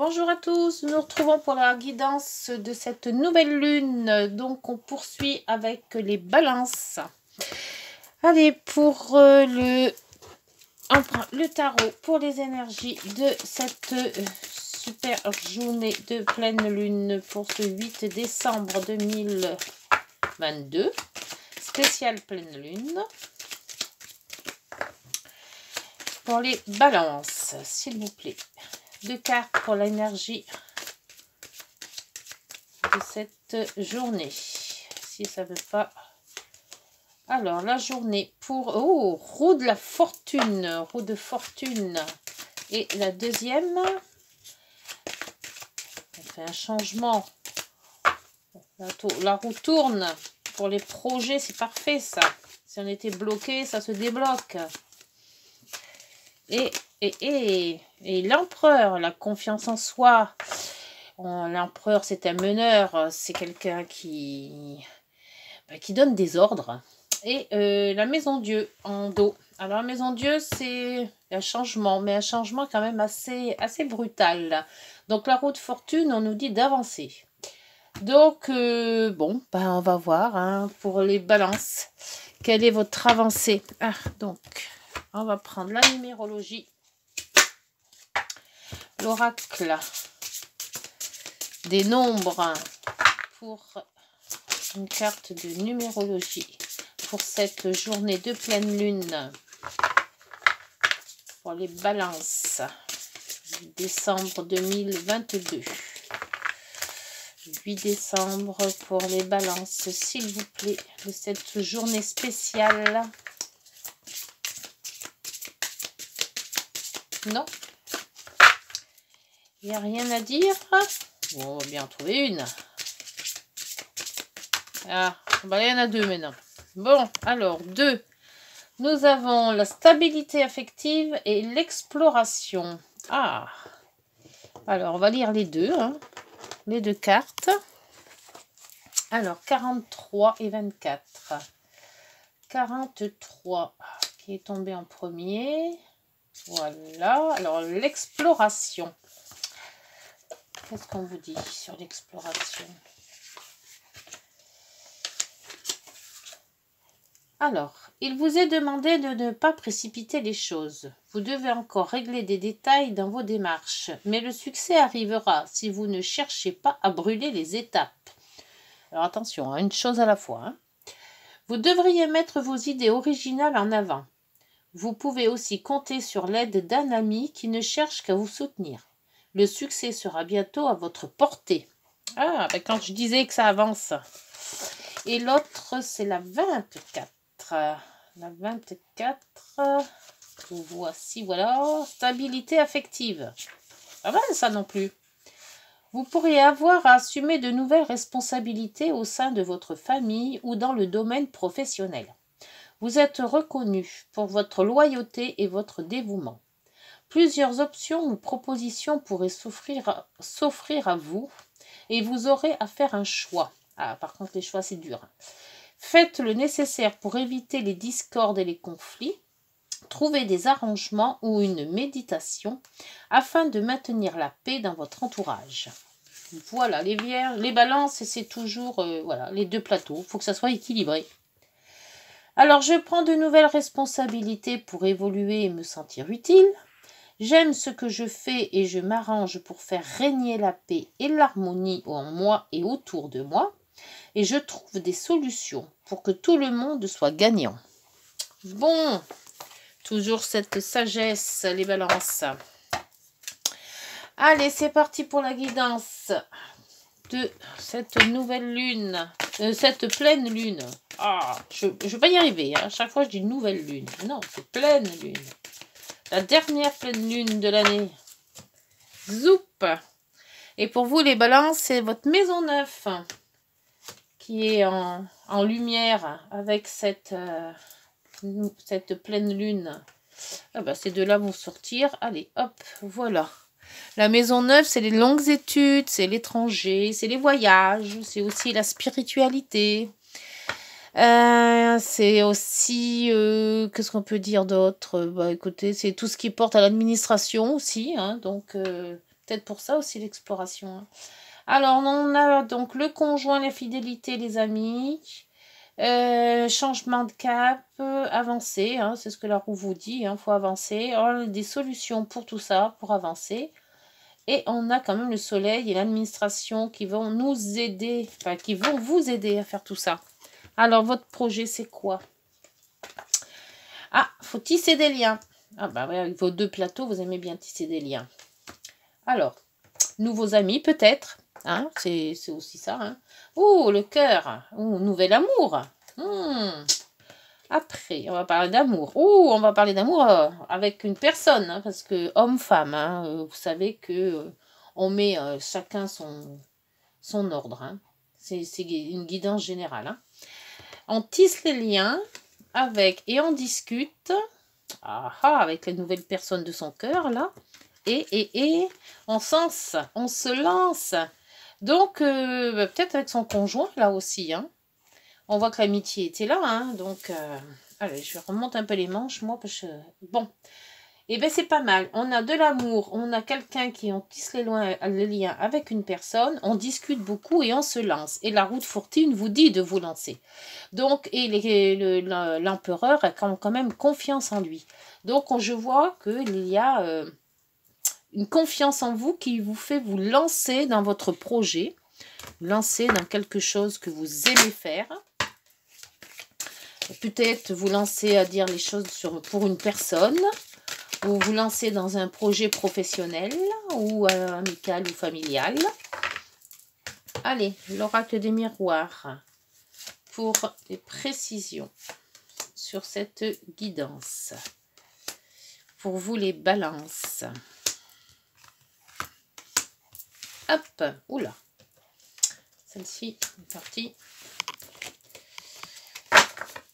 Bonjour à tous, nous nous retrouvons pour la guidance de cette nouvelle lune. Donc on poursuit avec les balances. Allez, pour le tarot, pour les énergies de cette super journée de pleine lune pour ce 8 décembre 2022. Spéciale pleine lune. Pour les balances, s'il vous plaît. 2 cartes pour l'énergie de cette journée. Si ça ne veut pas. Alors, la journée pour... Oh, roue de la fortune. Roue de fortune. Et la deuxième. On fait un changement. La roue tourne. Pour les projets, c'est parfait ça. Si on était bloqué, ça se débloque. Et l'empereur, la confiance en soi. L'empereur, c'est un meneur, c'est quelqu'un qui donne des ordres. Et la maison Dieu en dos. Alors, la maison Dieu, c'est un changement, mais un changement quand même assez brutal. Donc, la roue de fortune, on nous dit d'avancer. Donc, bon, on va voir hein, pour les balances. Quelle est votre avancée? Donc, on va prendre la numérologie. L'oracle des nombres pour une carte de numérologie pour cette journée de pleine lune pour les balances décembre 2022. 8 décembre pour les balances, s'il vous plaît, de cette journée spéciale. Non, il n'y a rien à dire. Bon, on va bien en trouver une. Ah, il y en a 2 maintenant. Bon, alors 2. Nous avons la stabilité affective et l'exploration. Ah, alors on va lire les deux. Hein. Les 2 cartes. Alors, 43 et 24. 43 qui est tombé en premier. Voilà. Alors, l'exploration. Qu'est-ce qu'on vous dit sur l'exploration? Alors, il vous est demandé de ne pas précipiter les choses. Vous devez encore régler des détails dans vos démarches, mais le succès arrivera si vous ne cherchez pas à brûler les étapes. Alors attention, hein, une chose à la fois. Hein. Vous devriez mettre vos idées originales en avant. Vous pouvez aussi compter sur l'aide d'un ami qui ne cherche qu'à vous soutenir. Le succès sera bientôt à votre portée. Ah, quand je disais que ça avance. Et l'autre, c'est la 24. La 24, voici, voilà, stabilité affective. Pas mal ça non plus. Vous pourriez avoir à assumer de nouvelles responsabilités au sein de votre famille ou dans le domaine professionnel. Vous êtes reconnu pour votre loyauté et votre dévouement. Plusieurs options ou propositions pourraient s'offrir à vous et vous aurez à faire un choix. Ah, par contre, les choix, c'est dur. Faites le nécessaire pour éviter les discordes et les conflits. Trouvez des arrangements ou une méditation afin de maintenir la paix dans votre entourage. Voilà, les vierges, les balances, c'est toujours voilà, les 2 plateaux. Il faut que ça soit équilibré. Alors, je prends de nouvelles responsabilités pour évoluer et me sentir utile. J'aime ce que je fais et je m'arrange pour faire régner la paix et l'harmonie en moi et autour de moi. Et je trouve des solutions pour que tout le monde soit gagnant. Bon, toujours cette sagesse, les balances. Allez, c'est parti pour la guidance de cette nouvelle lune, cette pleine lune. Ah, je ne vais pas y arriver. Hein. À chaque fois, je dis nouvelle lune. Non, c'est pleine lune. La dernière pleine lune de l'année. Zoup! Et pour vous, les balances, c'est votre maison 9 qui est en lumière avec cette pleine lune. Ah bah, ces deux-là vont sortir. Allez, hop, voilà. La maison 9, c'est les longues études, c'est l'étranger, c'est les voyages, c'est aussi la spiritualité. C'est aussi, qu'est-ce qu'on peut dire d'autre? Bah écoutez, c'est tout ce qui porte à l'administration aussi, hein, donc Peut-être pour ça aussi l'exploration. Hein. Alors, on a donc le conjoint, la fidélité, les amis. Changement de cap, avancer, hein, c'est ce que la roue vous dit, hein, faut avancer. On a des solutions pour tout ça, pour avancer. Et on a quand même le soleil et l'administration qui vont nous aider, enfin qui vont vous aider à faire tout ça. Alors, votre projet, c'est quoi? Ah, faut tisser des liens. Ah bah ouais, avec vos 2 plateaux, vous aimez bien tisser des liens. Alors, nouveaux amis peut-être, hein, c'est aussi ça. Hein. Oh, le cœur, oh, nouvel amour. Après, on va parler d'amour. Oh, on va parler d'amour avec une personne, hein, parce que homme-femme, hein, vous savez que on met chacun son ordre. Hein. C'est une guidance générale. Hein. On tisse les liens avec et on discute avec la nouvelle personne de son cœur, là. Et on se lance. Donc, peut-être avec son conjoint, là aussi. Hein. On voit que l'amitié était là. Hein. Donc, allez, je remonte un peu les manches, moi. Parce que, bon. Et bien, c'est pas mal. On a de l'amour. On a quelqu'un qui on tisse les liens avec une personne. On discute beaucoup et on se lance. Et la roue de fortune vous dit de vous lancer. Donc, et l'empereur a quand même confiance en lui. Donc, je vois qu'il y a une confiance en vous qui vous fait vous lancer dans votre projet, lancer dans quelque chose que vous aimez faire. Peut-être vous lancer à dire les choses pour une personne, ou vous lancer dans un projet professionnel, ou amical ou familial. Allez, l'oracle des miroirs, pour des précisions sur cette guidance. Pour vous les balances. Hop, oula. Celle-ci est partie.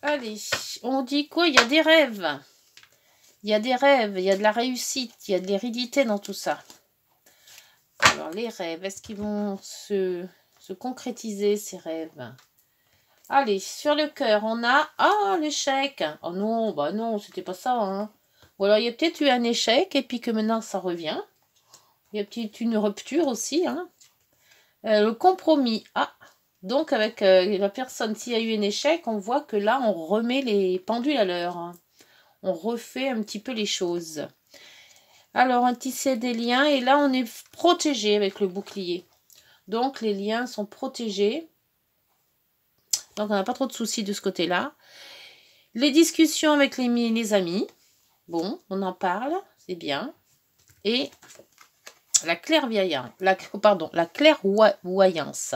Allez, on dit quoi? Il y a des rêves. Il y a des rêves, il y a de la réussite, il y a de l'hérédité dans tout ça. Alors, les rêves, est-ce qu'ils vont se concrétiser, ces rêves? Allez, sur le cœur, on a... Ah, l'échec. Oh non, bah non, c'était pas ça. Hein. Ou alors, il y a peut-être eu un échec et puis que maintenant, ça revient. Il y a peut-être une rupture aussi. Hein. Le compromis. Ah, donc avec la personne, s'il y a eu un échec, on voit que là, on remet les pendules à l'heure. Hein. On refait un petit peu les choses. Alors, on tissait des liens et là, on est protégé avec le bouclier. Donc, les liens sont protégés. Donc, on n'a pas trop de soucis de ce côté-là. Les discussions avec les amis. Bon, on en parle, c'est bien. Et la clairvoyance. La clairvoyance.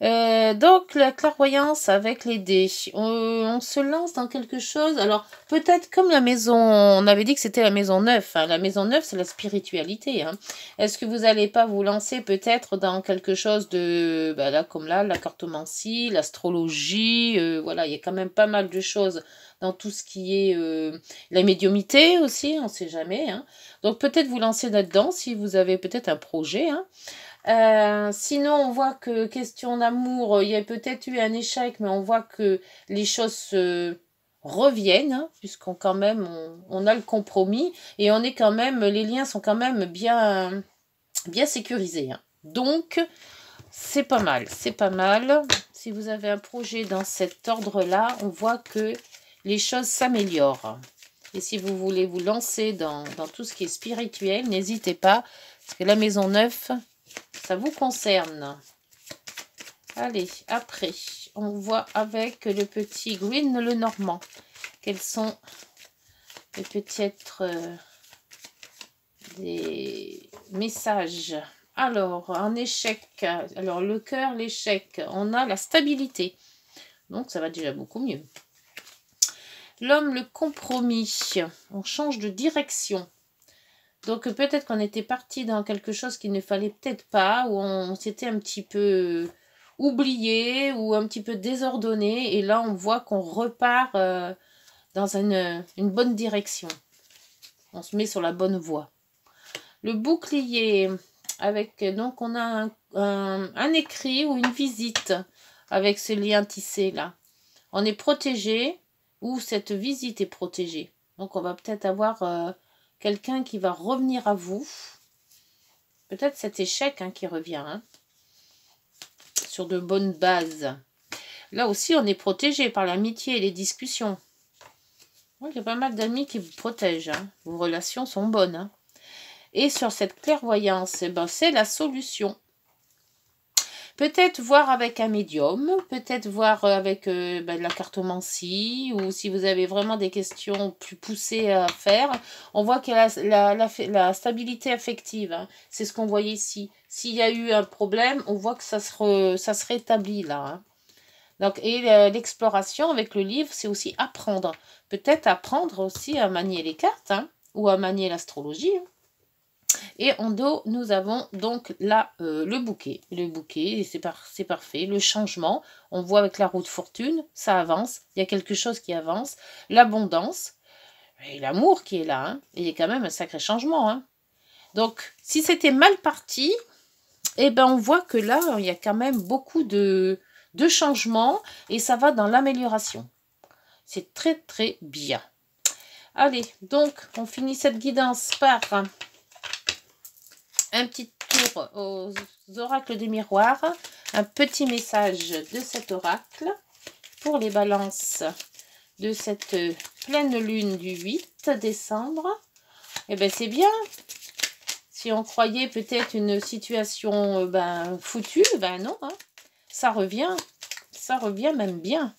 Donc, la clairvoyance avec les dés. On se lance dans quelque chose. Alors, peut-être comme la maison... On avait dit que c'était la maison 9. Hein. La maison 9, c'est la spiritualité. Hein. Est-ce que vous n'allez pas vous lancer peut-être dans quelque chose de... Ben là, comme là, la cartomancie, l'astrologie. Voilà, il y a quand même pas mal de choses dans tout ce qui est la médiumité aussi. On ne sait jamais. Hein. Donc, peut-être vous lancer là-dedans si vous avez peut-être un projet. Hein. Sinon, on voit que question d'amour, il y a peut-être eu un échec, mais on voit que les choses se reviennent, hein, puisqu'on quand même, on a le compromis, et on est quand même, les liens sont quand même bien sécurisés. Hein. Donc, c'est pas mal, c'est pas mal. Si vous avez un projet dans cet ordre-là, on voit que les choses s'améliorent. Et si vous voulez vous lancer dans tout ce qui est spirituel, n'hésitez pas, parce que la maison 9... ça vous concerne. Allez, après, on voit avec le petit Green le Normand. Quels sont les peut-être des messages. Alors, un échec. Alors, le cœur, l'échec. On a la stabilité. Donc, ça va déjà beaucoup mieux. L'homme, le compromis. On change de direction. Donc peut-être qu'on était parti dans quelque chose qu'il ne fallait peut-être pas, ou on s'était un petit peu oublié, ou un petit peu désordonné, et là on voit qu'on repart dans une bonne direction. On se met sur la bonne voie. Le bouclier, avec donc on a un écrit ou une visite avec ce lien tissé là. On est protégé, ou cette visite est protégée. Donc on va peut-être avoir... quelqu'un qui va revenir à vous. Peut-être cet échec qui revient. Hein, sur de bonnes bases. Là aussi, on est protégé par l'amitié et les discussions. Il y a pas mal d'amis qui vous protègent. Hein. Vos relations sont bonnes. Hein. Et sur cette clairvoyance, eh ben, c'est la solution. Peut-être voir avec un médium, peut-être voir avec la cartomancie, ou si vous avez vraiment des questions plus poussées à faire. On voit qu'il y a la stabilité affective. Hein. C'est ce qu'on voyait ici. S'il y a eu un problème, on voit que ça se rétablit là. Hein. Donc, et l'exploration avec le livre, c'est aussi apprendre. Peut-être apprendre aussi à manier les cartes, hein, ou à manier l'astrologie. Hein. Et en dos, nous avons donc là le bouquet. Le bouquet, c'est parfait. Le changement, on voit avec la roue de fortune, ça avance. Il y a quelque chose qui avance. L'abondance et l'amour qui est là. Hein. Et il y a quand même un sacré changement. Hein. Donc, si c'était mal parti, eh ben, on voit que là, il y a quand même beaucoup de changements et ça va dans l'amélioration. C'est très, très bien. Allez, donc, on finit cette guidance par un petit tour aux oracles du miroir, un petit message de cet oracle pour les balances de cette pleine lune du 8 décembre. Eh bien, c'est bien. Si on croyait peut-être une situation foutue, non. Hein. Ça revient même bien.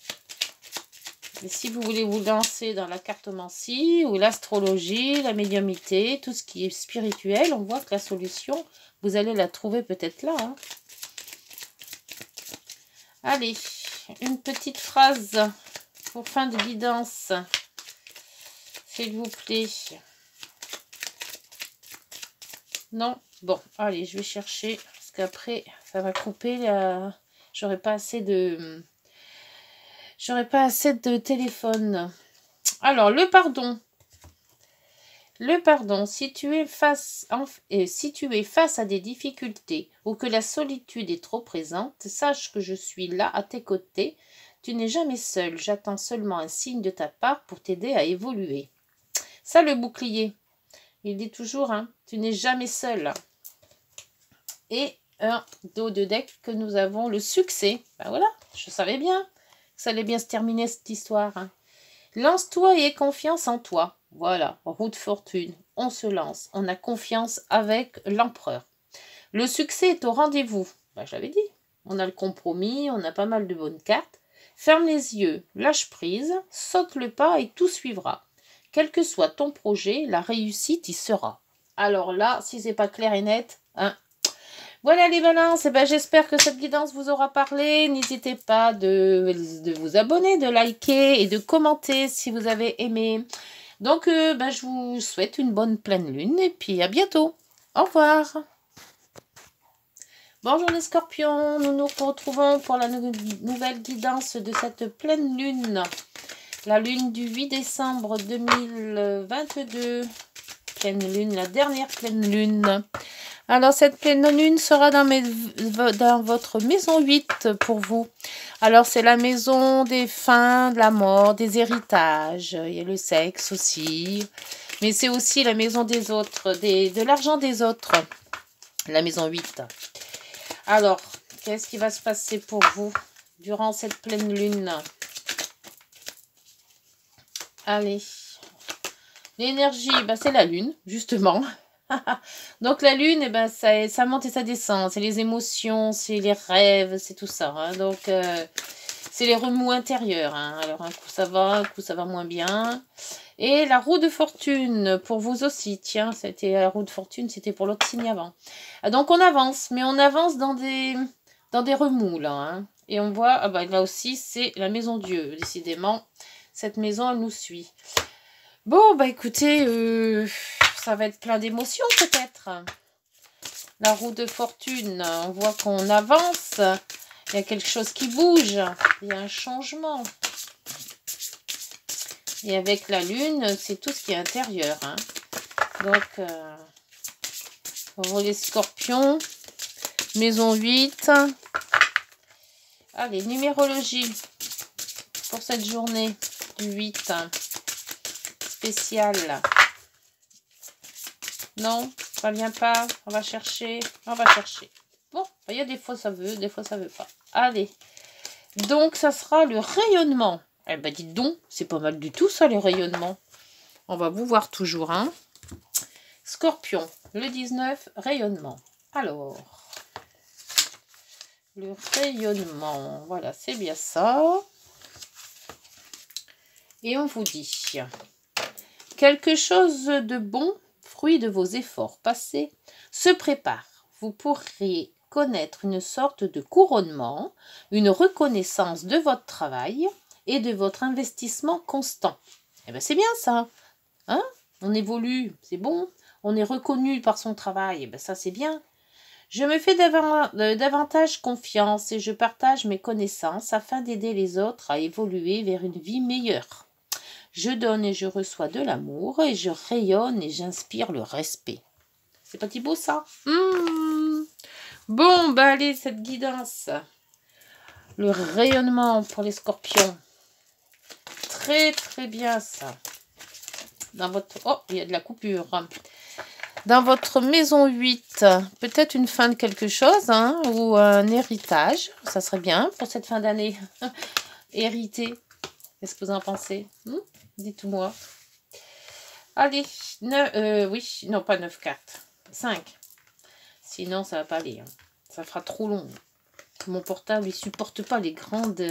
Et si vous voulez vous lancer dans la cartomancie ou l'astrologie, la médiumnité, tout ce qui est spirituel, on voit que la solution, vous allez la trouver peut-être là. Hein. Allez, une petite phrase pour fin de guidance, s'il vous plaît. Non? Bon, allez, je vais chercher, parce qu'après, ça va couper. J'aurai pas assez de... téléphone. Alors, le pardon. Le pardon, si tu es face à des difficultés ou que la solitude est trop présente, sache que je suis là à tes côtés. Tu n'es jamais seul. J'attends seulement un signe de ta part pour t'aider à évoluer. Ça, le bouclier. Il dit toujours, hein, tu n'es jamais seul. Et un dos de deck que nous avons le succès. Ben voilà, je savais bien. Ça allait bien se terminer cette histoire. Hein. Lance-toi et aie confiance en toi. Voilà, roue de fortune. On se lance. On a confiance avec l'empereur. Le succès est au rendez-vous. Ben, je l'avais dit. On a le compromis, on a pas mal de bonnes cartes. Ferme les yeux, lâche prise, saute le pas et tout suivra. Quel que soit ton projet, la réussite y sera. Alors là, si c'est pas clair et net, hein. Voilà les balances, et j'espère que cette guidance vous aura parlé. N'hésitez pas de vous abonner, de liker et de commenter si vous avez aimé. Donc, je vous souhaite une bonne pleine lune et puis à bientôt. Au revoir. Bonjour les scorpions, nous nous retrouvons pour la nouvelle guidance de cette pleine lune. La lune du 8 décembre 2022. Pleine lune, la dernière pleine lune. Alors, cette pleine lune sera dans votre maison 8 pour vous. Alors, c'est la maison des fins, de la mort, des héritages. Il y a le sexe aussi. Mais c'est aussi la maison des autres, de l'argent des autres. La maison 8. Alors, qu'est-ce qui va se passer pour vous durant cette pleine lune? Allez. L'énergie, c'est la lune, justement. Donc la lune, ça monte et ça descend. C'est les émotions, c'est les rêves, c'est tout ça. Hein. Donc c'est les remous intérieurs. Hein. Alors un coup ça va moins bien. Et la roue de fortune pour vous aussi. Tiens, c'était la roue de fortune, c'était pour l'autre signe avant. Donc on avance, mais on avance dans des remous là. Hein. Et on voit, là aussi c'est la maison Dieu. Décidément, cette maison elle nous suit. Bon, écoutez, ça va être plein d'émotions peut-être. La roue de fortune, on voit qu'on avance. Il y a quelque chose qui bouge. Il y a un changement. Et avec la lune, c'est tout ce qui est intérieur. Hein. Donc, pour les scorpions, maison 8. Allez, numérologie pour cette journée du 8. Spécial. Non, Ça vient pas. On va chercher. On va chercher. Bon, il y a des fois ça veut, des fois ça veut pas. Allez. Donc, ça sera le rayonnement. Eh ben, dites donc, c'est pas mal du tout ça, le rayonnement. On va vous voir toujours, hein. Scorpion, le 19, rayonnement. Alors, le rayonnement, voilà, c'est bien ça. Et on vous dit, quelque chose de bon, fruit de vos efforts passés, se prépare. Vous pourrez connaître une sorte de couronnement, une reconnaissance de votre travail et de votre investissement constant. Eh bien, c'est bien ça. Hein? On évolue, c'est bon. On est reconnu par son travail, eh bien, ça c'est bien. Je me fais davantage confiance et je partage mes connaissances afin d'aider les autres à évoluer vers une vie meilleure. Je donne et je reçois de l'amour et je rayonne et j'inspire le respect. C'est pas beau ça? Bon, bah allez, cette guidance. Le rayonnement pour les scorpions. Très, très bien ça. Dans votre... Oh, il y a de la coupure. Dans votre maison 8, peut-être une fin de quelque chose, hein, ou un héritage. Ça serait bien pour cette fin d'année. Hériter. Qu'est-ce que vous en pensez? Dites-moi. Allez, oui, non, pas 9, 4. 5. Sinon, ça va pas aller. Hein. Ça fera trop long. Mon portable, il supporte pas les grandes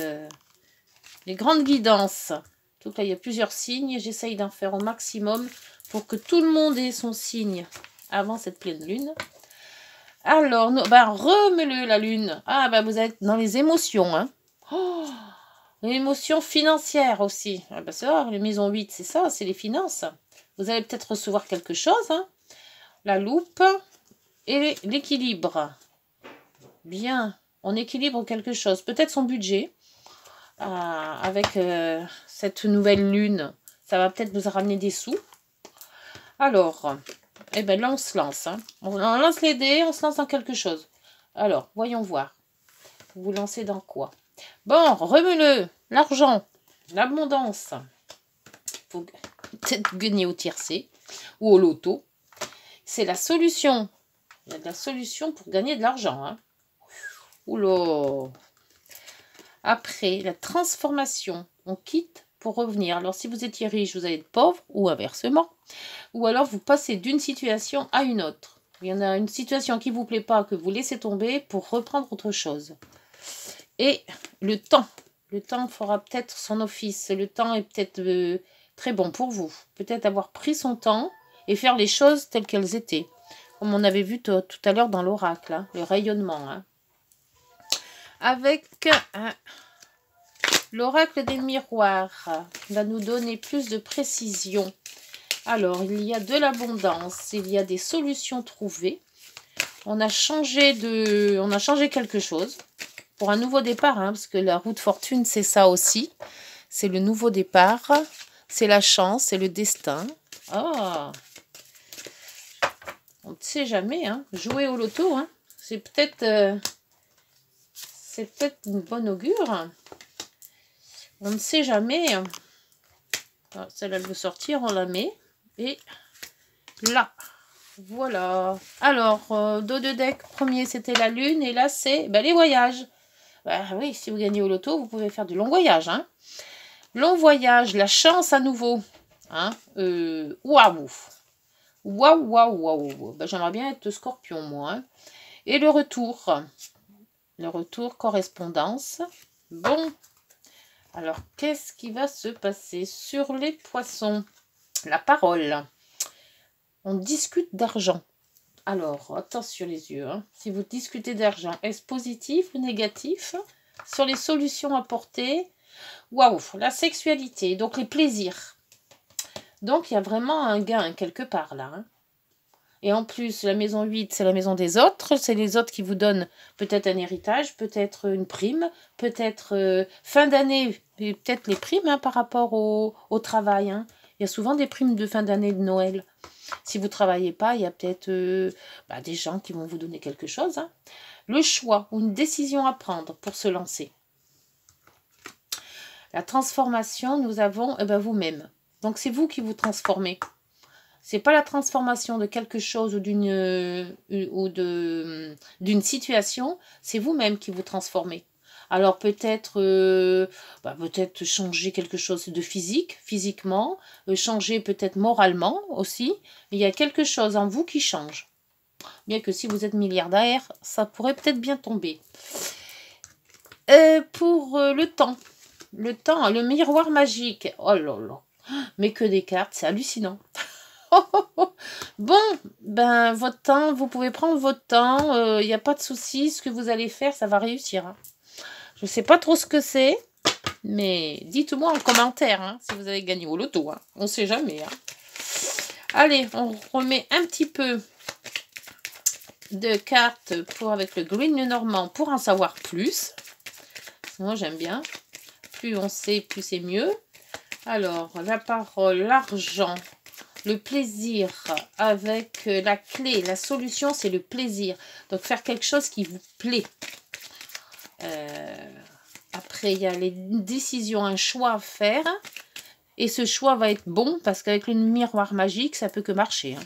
guidances. En tout cas, il y a plusieurs signes. J'essaye d'en faire au maximum pour que tout le monde ait son signe avant cette pleine lune. Alors, remets-le la lune. Ah, bah, vous êtes dans les émotions. Hein. Oh, les émotions financières aussi. Ah, bah, ça, les maisons 8, c'est ça, c'est les finances. Vous allez peut-être recevoir quelque chose. Hein. La loupe et l'équilibre. Bien, on équilibre quelque chose. Peut-être son budget. Avec cette nouvelle lune. Ça va peut-être vous ramener des sous. Alors, eh ben là, on se lance. Hein. On lance les dés, on se lance dans quelque chose. Alors, voyons voir. Vous vous lancez dans quoi? Bon, remue-le. L'argent, l'abondance. Faut peut-être gagner au tiercé ou au loto. C'est la solution. Il y a de la solution pour gagner de l'argent. Hein. Oula. Après, la transformation. On quitte pour revenir. Alors, si vous étiez riche, vous allez être pauvre ou inversement. Ou alors, vous passez d'une situation à une autre. Il y en a une situation qui ne vous plaît pas, que vous laissez tomber pour reprendre autre chose. Et le temps. Le temps fera peut-être son office. Le temps est peut-être très bon pour vous. Peut-être avoir pris son temps et faire les choses telles qu'elles étaient. Comme on avait vu tout à l'heure dans l'oracle, hein, le rayonnement. Hein. Avec l'oracle des miroirs, va nous donner plus de précision. Alors, il y a de l'abondance, il y a des solutions trouvées. On a changé quelque chose pour un nouveau départ, hein, parce que la roue de fortune, c'est ça aussi. C'est le nouveau départ, c'est la chance, c'est le destin. Ah, on ne sait jamais, hein. Jouer au loto, hein. C'est peut-être une bonne augure. On ne sait jamais. Ah, celle-là, elle veut sortir, on la met. Et là, voilà. Alors, dos de deck, premier, c'était la lune. Et là, c'est les voyages. Bah, oui, si vous gagnez au loto, vous pouvez faire du long voyage. Hein. Long voyage, la chance à nouveau. Hein. Waouh. Waouh, waouh, waouh. Bah, j'aimerais bien être scorpion, moi. Hein. Et le retour. Le retour, correspondance. Bon. Alors, qu'est-ce qui va se passer sur les poissons? La parole. On discute d'argent. Alors, attention les yeux. Hein. Si vous discutez d'argent, est-ce positif ou négatif? Sur les solutions apportées. Waouh, la sexualité, donc les plaisirs. Donc, il y a vraiment un gain quelque part là. Hein. Et en plus, la maison 8, c'est la maison des autres. C'est les autres qui vous donnent peut-être un héritage, peut-être une prime, peut-être fin d'année, peut-être les primes hein, par rapport au travail. Hein. Il y a souvent des primes de fin d'année de Noël. Si vous ne travaillez pas, il y a peut-être des gens qui vont vous donner quelque chose. Hein. Le choix ou une décision à prendre pour se lancer. La transformation, nous avons vous-même. Donc, c'est vous qui vous transformez. C'est pas la transformation de quelque chose ou d'une situation, c'est vous-même qui vous transformez. Alors peut-être peut-être changer quelque chose de physiquement, changer peut-être moralement aussi. Il y a quelque chose en vous qui change. Bien que si vous êtes milliardaire, ça pourrait peut-être bien tomber. Pour le temps, le miroir magique. Oh là là, mais que des cartes, c'est hallucinant. Bon, ben votre temps, vous pouvez prendre votre temps, il n'y a pas de souci, ce que vous allez faire, ça va réussir. Hein. Je ne sais pas trop ce que c'est, mais dites-moi en commentaire hein, si vous avez gagné au loto. Hein. On ne sait jamais. Hein. Allez, on remet un petit peu de cartes avec le Green Lenormand pour en savoir plus. Moi, j'aime bien. Plus on sait, plus c'est mieux. Alors, la parole, l'argent. Le plaisir avec la clé, la solution, c'est le plaisir. Donc, faire quelque chose qui vous plaît. Après, il y a les décisions, un choix à faire. Et ce choix va être bon parce qu'avec le miroir magique, ça peut que marcher. Hein.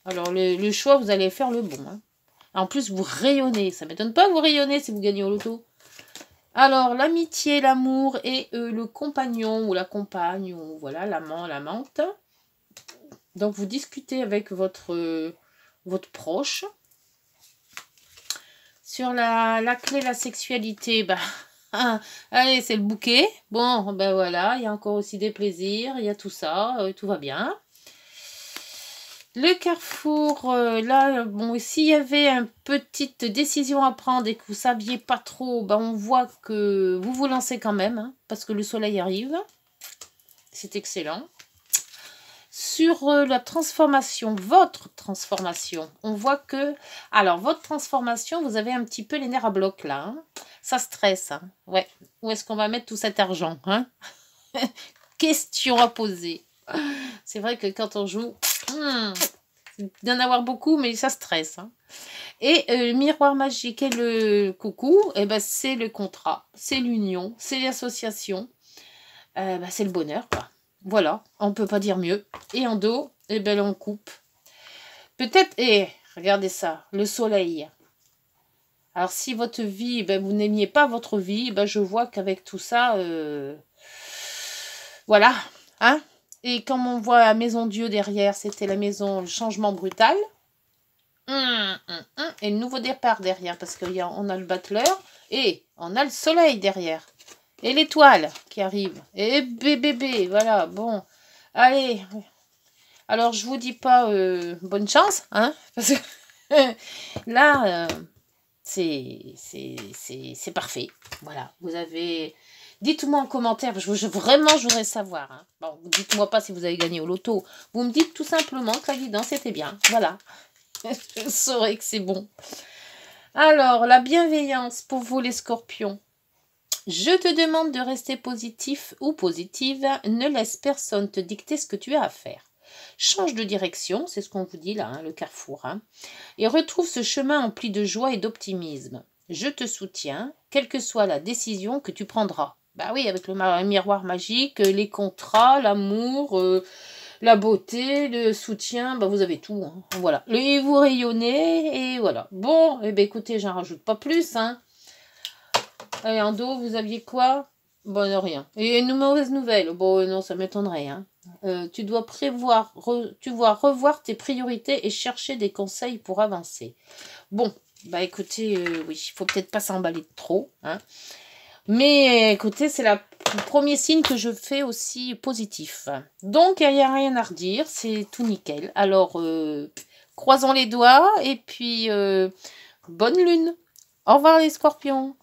Alors, le choix, vous allez faire le bon. Hein. En plus, vous rayonnez. Ça ne m'étonne pas que vous rayonnez si vous gagnez au loto. Alors, l'amitié, l'amour et le compagnon ou la compagne, ou voilà, l'amant, l'amante. Donc, vous discutez avec votre proche. Sur la clé, la sexualité, allez, c'est le bouquet. Bon, ben voilà, il y a encore aussi des plaisirs, il y a tout ça, tout va bien. Le carrefour, là, bon, s'il y avait une petite décision à prendre et que vous ne saviez pas trop, on voit que vous vous lancez quand même, hein, parce que le soleil arrive. C'est excellent. Sur la transformation, votre transformation, on voit que... Alors, votre transformation, vous avez un petit peu les nerfs à bloc là. Hein. Ça stresse. Hein. Ouais. Où est-ce qu'on va mettre tout cet argent hein. Question à poser. C'est vrai que quand on joue, c'est d'en avoir beaucoup, mais ça stresse. Hein. Et le miroir magique et le coucou, c'est le contrat, c'est l'union, c'est l'association, c'est le bonheur, quoi. Voilà, on ne peut pas dire mieux. Et en dos, on coupe. Peut-être, regardez ça, le soleil. Alors, si votre vie, vous n'aimiez pas votre vie, je vois qu'avec tout ça, voilà, hein. Et comme on voit la maison Dieu derrière, c'était la maison, le changement brutal. Et le nouveau départ derrière, parce qu'on a le battleur et on a le soleil derrière. Et l'étoile qui arrive. Et bébé, voilà, bon. Allez. Alors, je vous dis pas bonne chance, hein. Parce que là, c'est parfait. Voilà, vous avez... Dites-moi en commentaire, vraiment, je voudrais savoir. Hein. Bon, dites-moi pas si vous avez gagné au loto. Vous me dites tout simplement que la guidance était bien. Voilà. Je saurai que c'est bon. Alors, la bienveillance pour vous, les scorpions. Je te demande de rester positif ou positive. Ne laisse personne te dicter ce que tu as à faire. Change de direction, c'est ce qu'on vous dit là, hein, le carrefour. Hein, et retrouve ce chemin empli de joie et d'optimisme. Je te soutiens, quelle que soit la décision que tu prendras. Oui, avec le miroir magique, les contrats, l'amour, la beauté, le soutien, vous avez tout. Hein, voilà. Et vous rayonnez, et voilà. Bon, écoutez, j'en rajoute pas plus, hein. Allez, en dos, vous aviez quoi? Non, rien. Et une mauvaise nouvelle. Bon, non, ça m'étonnerait. Hein. Tu dois revoir tes priorités et chercher des conseils pour avancer. Bon, écoutez, oui, il faut peut-être pas s'emballer de trop. Hein. Mais écoutez, c'est le premier signe que je fais aussi positif. Donc, il n'y a rien à redire. C'est tout nickel. Alors, croisons les doigts et puis bonne lune. Au revoir les scorpions.